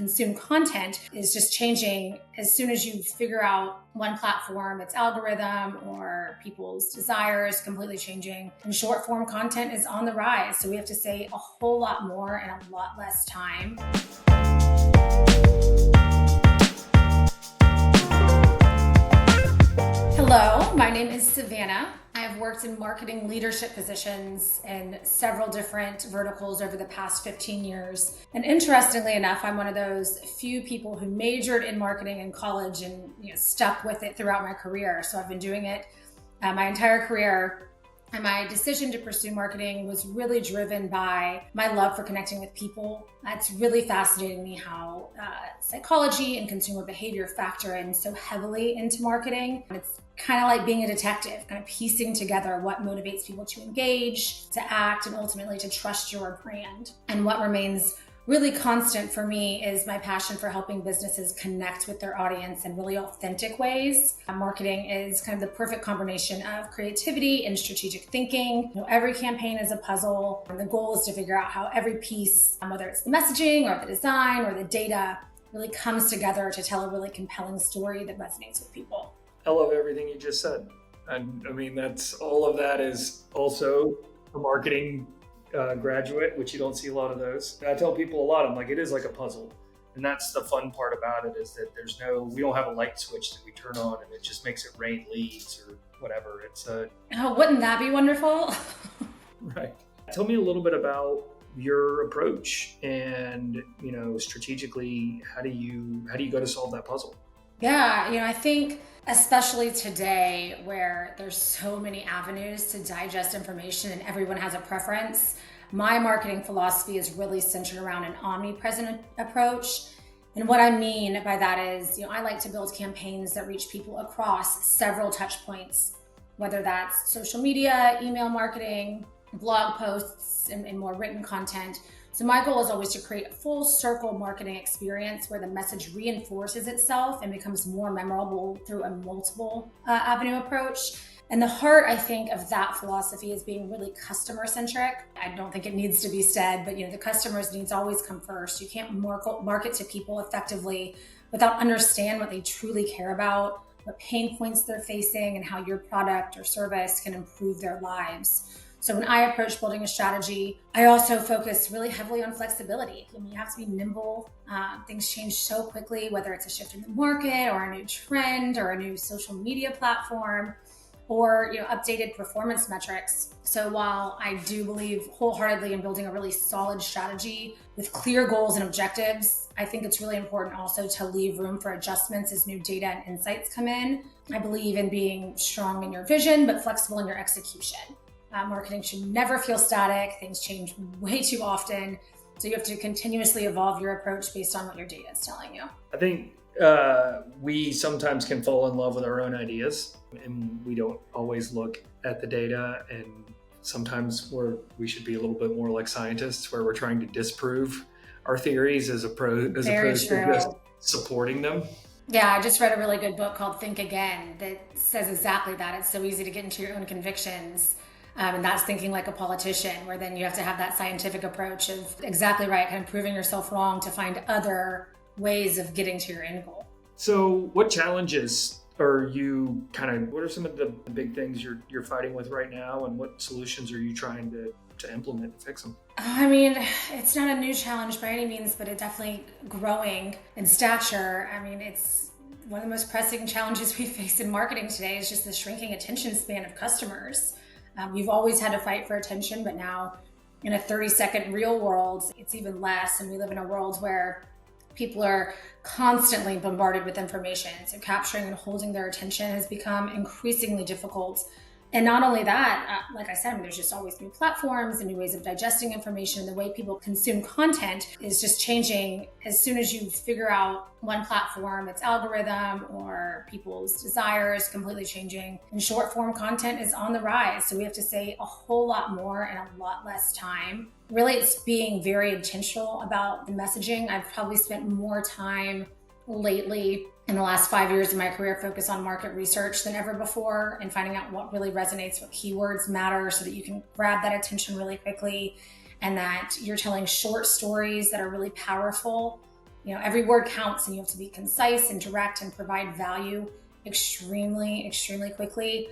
consume content is just changing as soon as you figure out one platform, its algorithm or people's desires completely changing. And short form content is on the rise. So we have to say a whole lot more in a lot less time. Hello, my name is Savannah. I have worked in marketing leadership positions in several different verticals over the past 15 years. And interestingly enough, I'm one of those few people who majored in marketing in college and stuck with it throughout my career. So I've been doing it my entire career. And my decision to pursue marketing was really driven by my love for connecting with people. It's really fascinating me how psychology and consumer behavior factor in so heavily into marketing. And it's kind of like being a detective, kind of piecing together what motivates people to engage, to act, and ultimately to trust your brand. And what remains really constant for me is my passion for helping businesses connect with their audience in really authentic ways. Marketing is kind of the perfect combination of creativity and strategic thinking. Every campaign is a puzzle, and the goal is to figure out how every piece, whether it's the messaging or the design or the data, really comes together to tell a really compelling story that resonates with people. I love everything you just said. And I mean, that's all of that is also a marketing graduate, which you don't see a lot of those. I tell people a lot, I'm like, it is like a puzzle. And that's the fun part about it, is that we don't have a light switch that we turn on and it just makes it rain leaves or whatever. Wouldn't that be wonderful? Right. Tell me a little bit about your approach and, strategically, how do you go to solve that puzzle? Yeah, I think especially today where there's so many avenues to digest information and everyone has a preference, my marketing philosophy is really centered around an omnipresent approach. And what I mean by that is, I like to build campaigns that reach people across several touch points, whether that's social media, email marketing, blog posts, and more written content. So my goal is always to create a full circle marketing experience where the message reinforces itself and becomes more memorable through a multiple avenue approach. And the heart, I think, of that philosophy is being really customer centric. I don't think it needs to be said, but the customer's needs always come first. You can't market to people effectively without understanding what they truly care about, what pain points they're facing, and how your product or service can improve their lives. So when I approach building a strategy, I also focus really heavily on flexibility. You have to be nimble. Things change so quickly, whether it's a shift in the market or a new trend or a new social media platform or updated performance metrics. So while I do believe wholeheartedly in building a really solid strategy with clear goals and objectives, I think it's really important also to leave room for adjustments as new data and insights come in. I believe in being strong in your vision, but flexible in your execution. Marketing should never feel static. Things change way too often. So you have to continuously evolve your approach based on what your data is telling you. I think we sometimes can fall in love with our own ideas and we don't always look at the data. And sometimes we should be a little bit more like scientists where we're trying to disprove our theories as opposed to just supporting them. Yeah, I just read a really good book called Think Again that says exactly that. It's so easy to get into your own convictions. And that's thinking like a politician, where then you have to have that scientific approach of exactly right, kind of proving yourself wrong to find other ways of getting to your end goal. So what challenges what are some of the big things you're fighting with right now, and what solutions are you trying to implement to fix them? I mean, it's not a new challenge by any means, but it's definitely growing in stature. I mean, it's one of the most pressing challenges we face in marketing today is just the shrinking attention span of customers. You've always had to fight for attention, but now in a 30-second real world, it's even less. And we live in a world where people are constantly bombarded with information. So capturing and holding their attention has become increasingly difficult. And not only that, like I said, there's just always new platforms and new ways of digesting information. The way people consume content is just changing as soon as you figure out one platform, its algorithm or people's desires completely changing. And short form content is on the rise. So we have to say a whole lot more in a lot less time. Really, it's being very intentional about the messaging. I've probably spent more time lately in the last 5 years of my career focus on market research than ever before and finding out what really resonates, what keywords matter so that you can grab that attention really quickly and that you're telling short stories that are really powerful Every word counts, and you have to be concise and direct and provide value extremely, extremely quickly.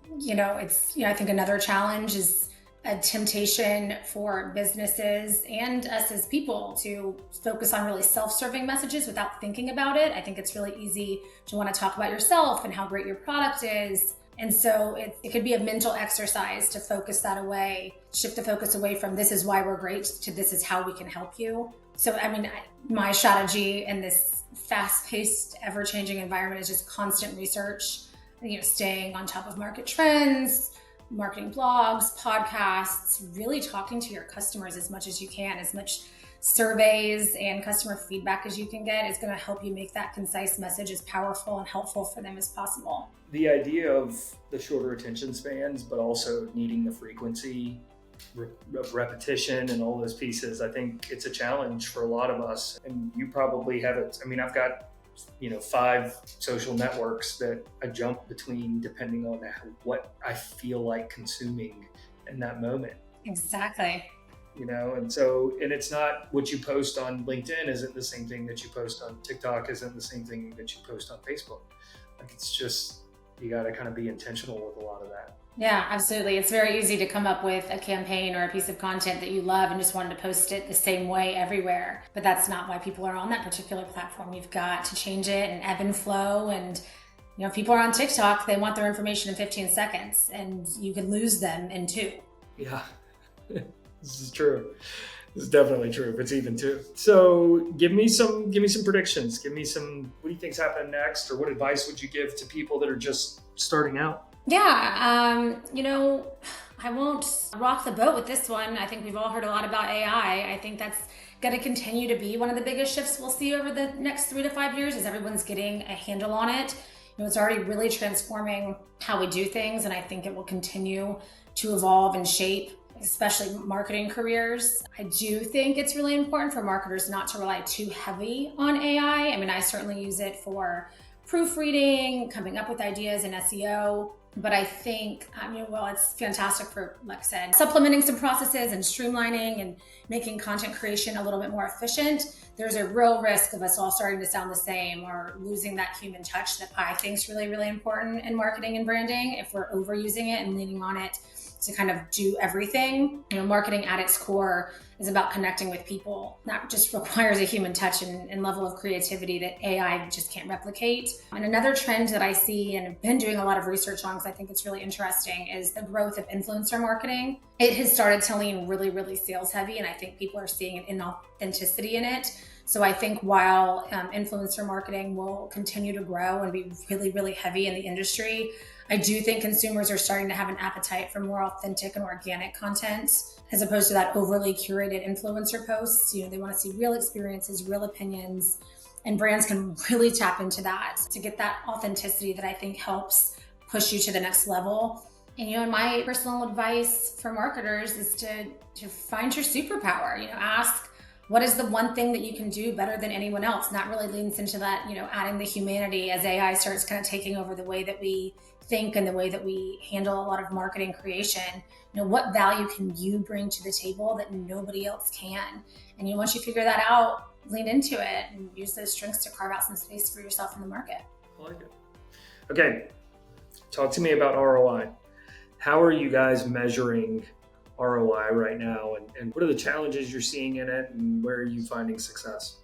I think another challenge is a temptation for businesses and us as people to focus on really self-serving messages without thinking about it. I think it's really easy to want to talk about yourself and how great your product is. And so it could be a mental exercise to focus that away, shift the focus away from this is why we're great to this is how we can help you. So, my strategy in this fast-paced, ever-changing environment is just constant research, staying on top of market trends, marketing blogs, podcasts, really talking to your customers as much as you can, as much surveys and customer feedback as you can get is going to help you make that concise message as powerful and helpful for them as possible. The idea of the shorter attention spans, but also needing the frequency of repetition and all those pieces, I think it's a challenge for a lot of us. And you probably have it. I've got 5 social networks that I jump between depending on what I feel like consuming in that moment. Exactly. And it's not what you post on LinkedIn isn't the same thing that you post on TikTok, isn't the same thing that you post on Facebook. It's just, you got to kind of be intentional with a lot of that. Yeah, absolutely. It's very easy to come up with a campaign or a piece of content that you love and just wanted to post it the same way everywhere. But that's not why people are on that particular platform. You've got to change it and ebb and flow. And, people are on TikTok, they want their information in 15 seconds and you can lose them in 2. Yeah, this is true. This is definitely true. If it's even 2. So give me some predictions. Give me some, what do you think's happening next? Or what advice would you give to people that are just starting out? Yeah, I won't rock the boat with this one. I think we've all heard a lot about AI. I think that's going to continue to be one of the biggest shifts we'll see over the next 3 to 5 years as everyone's getting a handle on it. It's already really transforming how we do things, and I think it will continue to evolve and shape, especially marketing careers. I do think it's really important for marketers not to rely too heavy on AI. I certainly use it for proofreading, coming up with ideas in SEO. But I think, it's fantastic for, like I said, supplementing some processes and streamlining and making content creation a little bit more efficient. There's a real risk of us all starting to sound the same or losing that human touch that I think is really, really important in marketing and branding if we're overusing it and leaning on it to kind of do everything. Marketing at its core is about connecting with people. That just requires a human touch and level of creativity that AI just can't replicate. And another trend that I see and have been doing a lot of research on, because I think it's really interesting, is the growth of influencer marketing. It has started to lean really, really sales heavy, and I think people are seeing an inauthenticity in it. So I think while influencer marketing will continue to grow and be really, really heavy in the industry, I do think consumers are starting to have an appetite for more authentic and organic content as opposed to that overly curated influencer posts. They want to see real experiences, real opinions, and brands can really tap into that to get that authenticity that I think helps push you to the next level. And my personal advice for marketers is to find your superpower. Ask, what is the one thing that you can do better than anyone else? And that really leans into that, adding the humanity as AI starts kind of taking over the way that we think and the way that we handle a lot of marketing creation. What value can you bring to the table that nobody else can? And once you figure that out, lean into it and use those strengths to carve out some space for yourself in the market. I like it. Okay, talk to me about ROI. How are you guys measuring ROI right now, and what are the challenges you're seeing in it, and where are you finding success?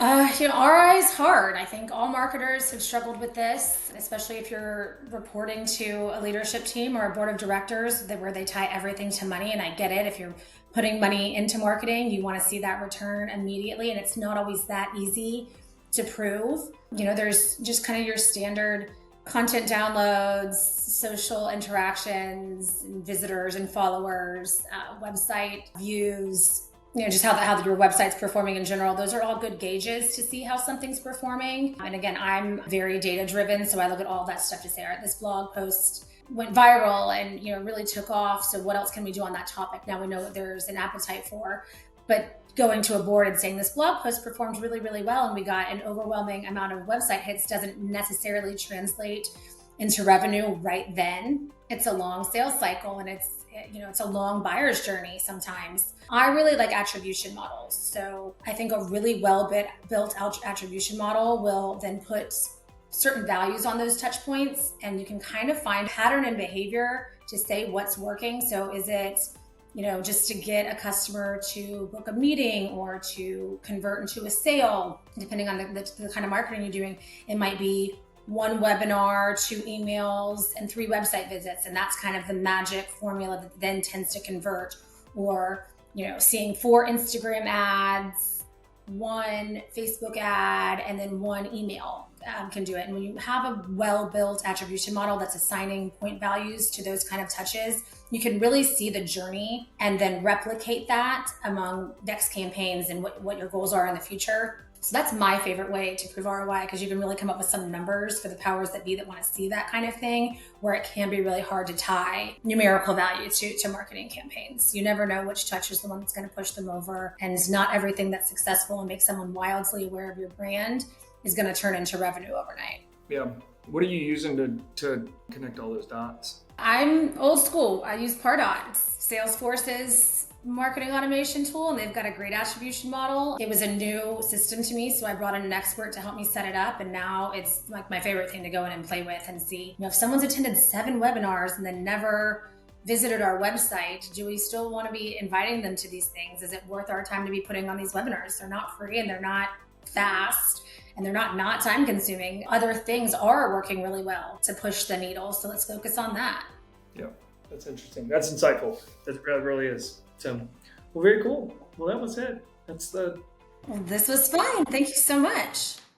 ROI is hard. I think all marketers have struggled with this, especially if you're reporting to a leadership team or a board of directors where they tie everything to money. And I get it. If you're putting money into marketing, you want to see that return immediately. And it's not always that easy to prove. There's just kind of your standard content downloads, social interactions, visitors and followers, website views, just how your website's performing in general. Those are all good gauges to see how something's performing. And again, I'm very data driven, so I look at all that stuff to say, all right, this blog post went viral and really took off. So what else can we do on that topic? Now we know what there's an appetite for. But going to a board and saying this blog post performed really, really well and we got an overwhelming amount of website hits doesn't necessarily translate into revenue right then. It's a long sales cycle and it's a long buyer's journey sometimes. I really like attribution models. So I think a really built out attribution model will then put certain values on those touch points, and you can kind of find pattern and behavior to say what's working. So is it, just to get a customer to book a meeting or to convert into a sale, depending on the kind of marketing you're doing, it might be 1 webinar, 2 emails, and 3 website visits. And that's kind of the magic formula that then tends to convert. Or, seeing 4 Instagram ads, 1 Facebook ad, and then 1 email can do it. And when you have a well-built attribution model that's assigning point values to those kind of touches, you can really see the journey and then replicate that among next campaigns and what your goals are in the future. So that's my favorite way to prove ROI, because you can really come up with some numbers for the powers that be that want to see that kind of thing, where it can be really hard to tie numerical value to marketing campaigns. You never know which touch is the one that's going to push them over, and not everything that's successful and makes someone wildly aware of your brand is going to turn into revenue overnight. Yeah. What are you using to connect all those dots? I'm old school. I use Pardot. Salesforce's marketing automation tool, and they've got a great attribution model. It was a new system to me, so I brought in an expert to help me set it up, and now it's like my favorite thing to go in and play with and see, if someone's attended 7 webinars and then never visited our website, do we still want to be inviting them to these things? Is it worth our time to be putting on these webinars? They're not free, and they're not fast, and they're not time consuming. Other things are working really well to push the needle, so let's focus on that. Yeah, that's interesting. That's insightful. That really is. So, well, very cool. Well, that was it. Well, this was fun. Thank you so much.